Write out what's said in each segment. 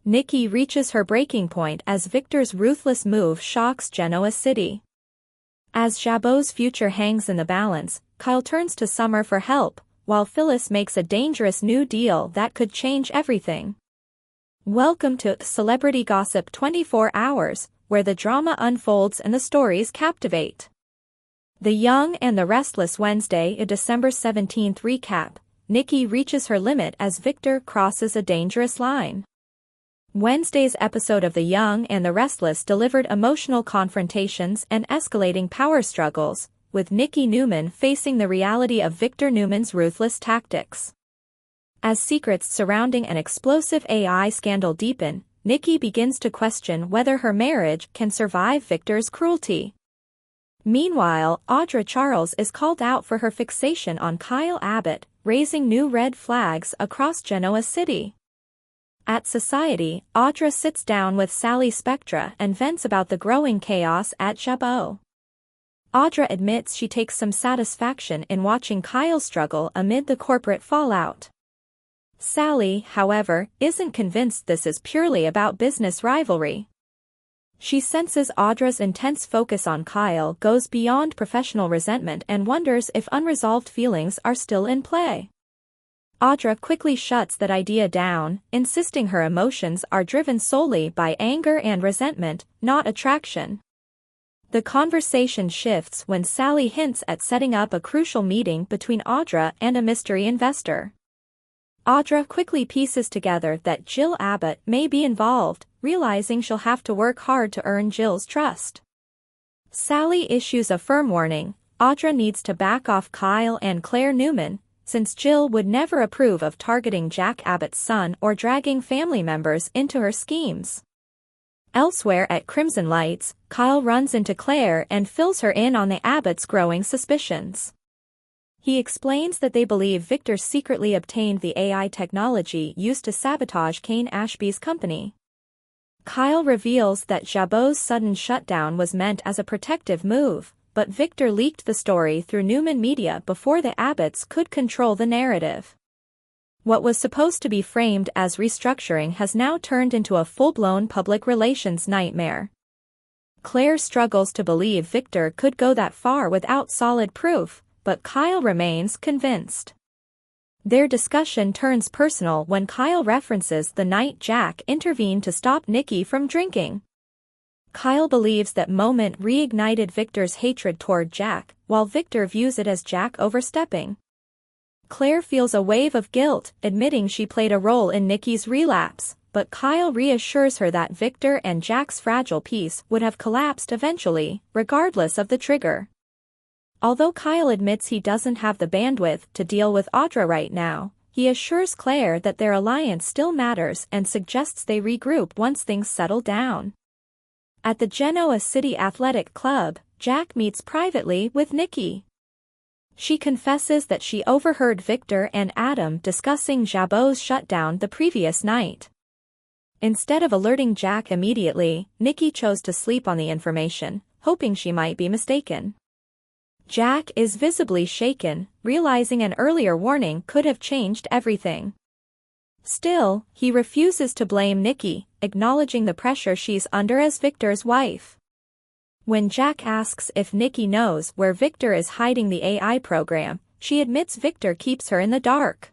Nikki reaches her breaking point as Victor's ruthless move shocks Genoa City. As Jabot's future hangs in the balance, Kyle turns to Summer for help, while Phyllis makes a dangerous new deal that could change everything. Welcome to Celebrity Gossip 24 Hours, where the drama unfolds and the stories captivate. The Young and the Restless Wednesday, a December 17th recap. Nikki reaches her limit as Victor crosses a dangerous line. Wednesday's episode of The Young and the Restless delivered emotional confrontations and escalating power struggles, with Nikki Newman facing the reality of Victor Newman's ruthless tactics. As secrets surrounding an explosive AI scandal deepen, Nikki begins to question whether her marriage can survive Victor's cruelty. Meanwhile, Audra Charles is called out for her fixation on Kyle Abbott, raising new red flags across Genoa City. At Society, Audra sits down with Sally Spectra and vents about the growing chaos at Jabot. Audra admits she takes some satisfaction in watching Kyle struggle amid the corporate fallout. Sally, however, isn't convinced this is purely about business rivalry. She senses Audra's intense focus on Kyle goes beyond professional resentment and wonders if unresolved feelings are still in play. Audra quickly shuts that idea down, insisting her emotions are driven solely by anger and resentment, not attraction. The conversation shifts when Sally hints at setting up a crucial meeting between Audra and a mystery investor. Audra quickly pieces together that Jill Abbott may be involved, realizing she'll have to work hard to earn Jill's trust. Sally issues a firm warning: Audra needs to back off Kyle and Claire Newman, since Jill would never approve of targeting Jack Abbott's son or dragging family members into her schemes. Elsewhere at Crimson Lights, Kyle runs into Claire and fills her in on the Abbotts' growing suspicions. He explains that they believe Victor secretly obtained the AI technology used to sabotage Kane Ashby's company. Kyle reveals that Jabot's sudden shutdown was meant as a protective move, but Victor leaked the story through Newman Media before the Abbotts could control the narrative. What was supposed to be framed as restructuring has now turned into a full-blown public relations nightmare. Claire struggles to believe Victor could go that far without solid proof, but Kyle remains convinced. Their discussion turns personal when Kyle references the night Jack intervened to stop Nikki from drinking. Kyle believes that moment reignited Victor's hatred toward Jack, while Victor views it as Jack overstepping. Claire feels a wave of guilt, admitting she played a role in Nikki's relapse, but Kyle reassures her that Victor and Jack's fragile peace would have collapsed eventually, regardless of the trigger. Although Kyle admits he doesn't have the bandwidth to deal with Audra right now, he assures Claire that their alliance still matters and suggests they regroup once things settle down. At the Genoa City Athletic Club, Jack meets privately with Nikki. She confesses that she overheard Victor and Adam discussing Jabot's shutdown the previous night. Instead of alerting Jack immediately, Nikki chose to sleep on the information, hoping she might be mistaken. Jack is visibly shaken, realizing an earlier warning could have changed everything. Still, he refuses to blame Nikki, acknowledging the pressure she's under as Victor's wife. When Jack asks if Nikki knows where Victor is hiding the AI program, she admits Victor keeps her in the dark.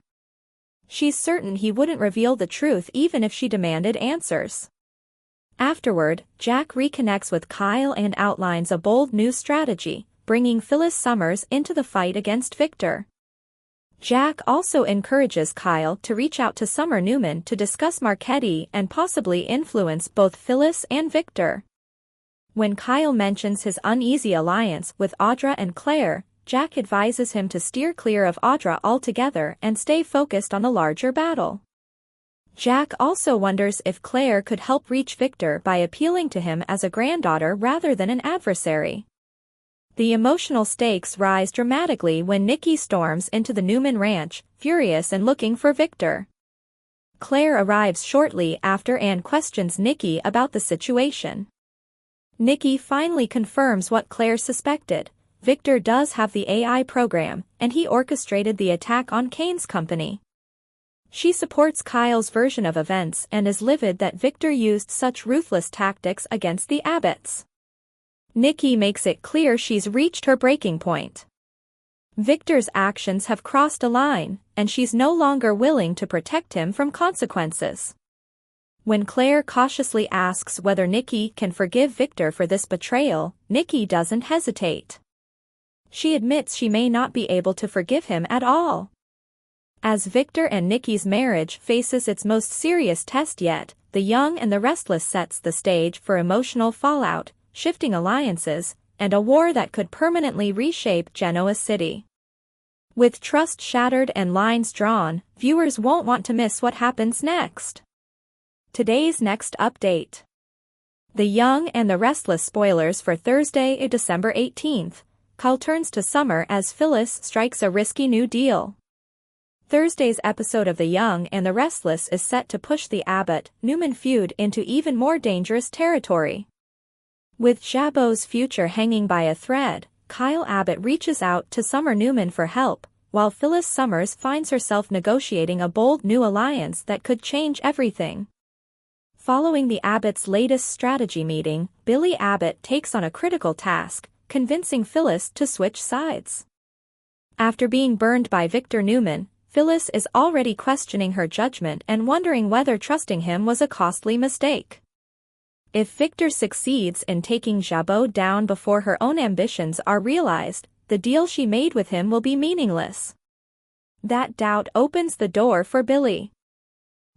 She's certain he wouldn't reveal the truth even if she demanded answers. Afterward, Jack reconnects with Kyle and outlines a bold new strategy, bringing Phyllis Summers into the fight against Victor. Jack also encourages Kyle to reach out to Summer Newman to discuss Marchetti and possibly influence both Phyllis and Victor. When Kyle mentions his uneasy alliance with Audra and Claire, Jack advises him to steer clear of Audra altogether and stay focused on the larger battle. Jack also wonders if Claire could help reach Victor by appealing to him as a granddaughter rather than an adversary. The emotional stakes rise dramatically when Nikki storms into the Newman ranch, furious and looking for Victor. Claire arrives shortly after and questions Nikki about the situation. Nikki finally confirms what Claire suspected: Victor does have the AI program, and he orchestrated the attack on Kane's company. She supports Kyle's version of events and is livid that Victor used such ruthless tactics against the Abbotts. Nikki makes it clear she's reached her breaking point. Victor's actions have crossed a line, and she's no longer willing to protect him from consequences. When Claire cautiously asks whether Nikki can forgive Victor for this betrayal, Nikki doesn't hesitate. She admits she may not be able to forgive him at all. As Victor and Nikki's marriage faces its most serious test yet, The Young and the Restless sets the stage for emotional fallout, shifting alliances, and a war that could permanently reshape Genoa City. With trust shattered and lines drawn, viewers won't want to miss what happens next. Today's next update. The Young and the Restless spoilers for Thursday, December 18th. Kyle turns to Summer as Phyllis strikes a risky new deal. Thursday's episode of The Young and the Restless is set to push the Abbott-Newman feud into even more dangerous territory. With Jabot's future hanging by a thread, Kyle Abbott reaches out to Summer Newman for help, while Phyllis Summers finds herself negotiating a bold new alliance that could change everything. Following the Abbotts' latest strategy meeting, Billy Abbott takes on a critical task, convincing Phyllis to switch sides. After being burned by Victor Newman, Phyllis is already questioning her judgment and wondering whether trusting him was a costly mistake. If Victor succeeds in taking Jabot down before her own ambitions are realized, the deal she made with him will be meaningless. That doubt opens the door for Billy.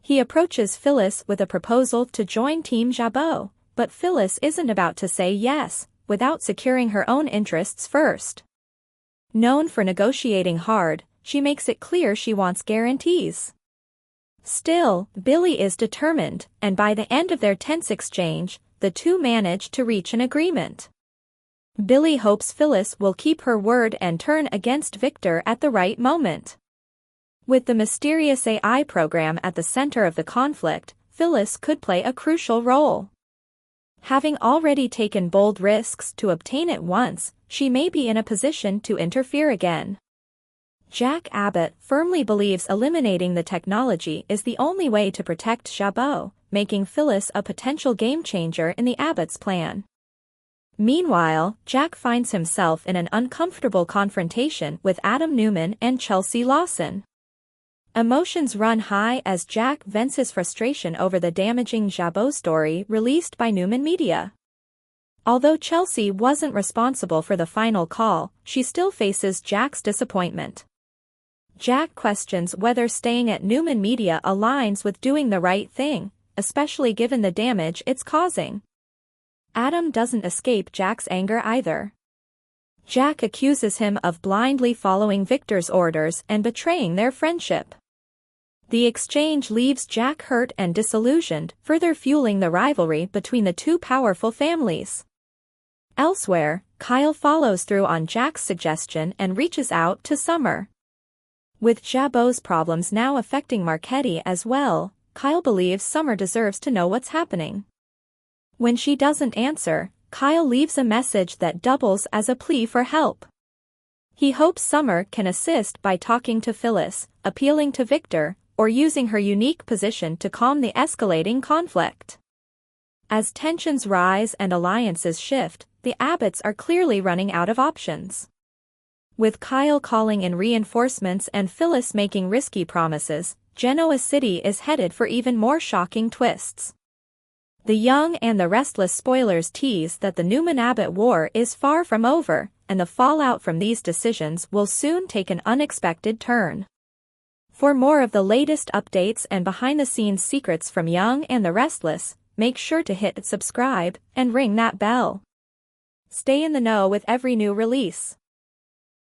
He approaches Phyllis with a proposal to join Team Jabot, but Phyllis isn't about to say yes, without securing her own interests first. Known for negotiating hard, she makes it clear she wants guarantees. Still, Billy is determined, and by the end of their tense exchange, the two manage to reach an agreement. Billy hopes Phyllis will keep her word and turn against Victor at the right moment. With the mysterious AI program at the center of the conflict, Phyllis could play a crucial role. Having already taken bold risks to obtain it once, she may be in a position to interfere again. Jack Abbott firmly believes eliminating the technology is the only way to protect Jabot, making Phyllis a potential game-changer in the Abbotts' plan. Meanwhile, Jack finds himself in an uncomfortable confrontation with Adam Newman and Chelsea Lawson. Emotions run high as Jack vents his frustration over the damaging Jabot story released by Newman Media. Although Chelsea wasn't responsible for the final call, she still faces Jack's disappointment. Jack questions whether staying at Newman Media aligns with doing the right thing, especially given the damage it's causing. Adam doesn't escape Jack's anger either. Jack accuses him of blindly following Victor's orders and betraying their friendship. The exchange leaves Jack hurt and disillusioned, further fueling the rivalry between the two powerful families. Elsewhere, Kyle follows through on Jack's suggestion and reaches out to Summer. With Jabot's problems now affecting Marchetti as well, Kyle believes Summer deserves to know what's happening. When she doesn't answer, Kyle leaves a message that doubles as a plea for help. He hopes Summer can assist by talking to Phyllis, appealing to Victor, or using her unique position to calm the escalating conflict. As tensions rise and alliances shift, the Abbotts are clearly running out of options. With Kyle calling in reinforcements and Phyllis making risky promises, Genoa City is headed for even more shocking twists. The Young and the Restless spoilers tease that the Newman-Abbott war is far from over, and the fallout from these decisions will soon take an unexpected turn. For more of the latest updates and behind-the-scenes secrets from Young and the Restless, make sure to hit subscribe and ring that bell. Stay in the know with every new release.